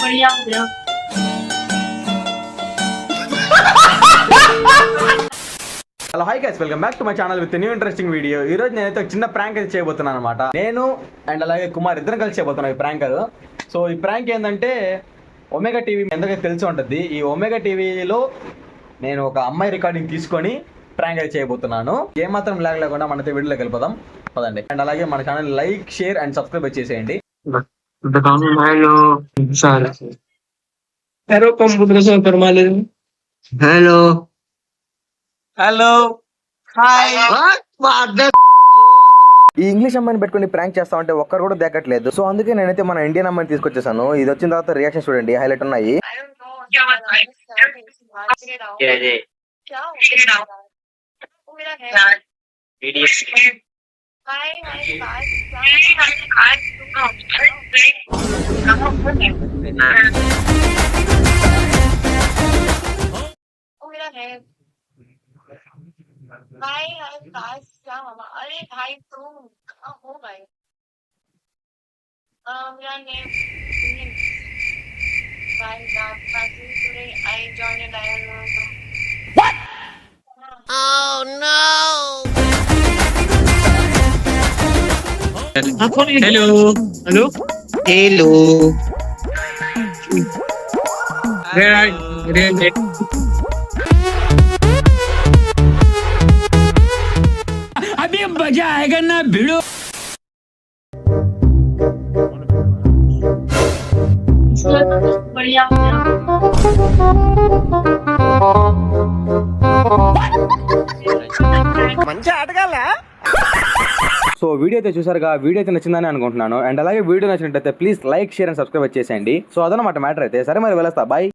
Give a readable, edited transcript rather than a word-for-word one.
बढ़िया हो गया। Hello hi guys, welcome back to my channel with new interesting video. ఈ రోజు నేనైతే ఒక చిన్న ప్రాంక్ అయితే చేయబోతున్నాను అనమాట. నేను అండ్ అలాగే కుమార్ ఇద్దరం కలిసి చేయబోతున్నాను ఈ ప్రాంక్. సో ఈ ప్రాంక్ ఏంటంటే, ఒమేగా టీవీ ఎందుకైతే తెలిసి ఉంటుంది. ఈ ఒమేగా టీవీలో నేను ఒక అమ్మాయి రికార్డింగ్ తీసుకొని ప్రాంక్ అయితే చేయబోతున్నాను. ఏమాత్రం లాగ్ లేకుండా మనతో వీడియోలోకి వెళ్ళిపోదాం పదండి. అండ్ అలాగే మన channel like, share and subscribe చేసేయండి. Hello hello hi. ఈ ఇంగ్లీష్ అమ్మాయిని పెట్టుకుని ప్రాంక్ చేస్తామంటే ఒక్కరు కూడా దేకట్లేదు. సో అందుకే నేనైతే మన ఇండియన్ అమ్మాయిని తీసుకొచ్చేసాను. ఇది వచ్చిన తర్వాత రియాక్షన్ చూడండి, హైలైట్ ఉన్నాయి. हाय हाय गाइस, क्या मामा? अरे भाई तुम कहाँ हो भाई? मेरा नेम भाई God, passing today I joined a dialogue. What? Oh no! Hello hello hello अभी मजा आएगा ना भिड़ो. बढ़िया हो गया। సో వీడియో అయితే చూసారుగా, వీడియో అయితే నచ్చిందని అనుకుంటున్నాను. అండ్ అలాగే వీడియో నచ్చినట్టయితే please like, share and subscribe చేసేయండి. సో అదనమాట మ్యాటర్ అయితే. సరే మరి వెళ్ళొస్తా, బాయ్.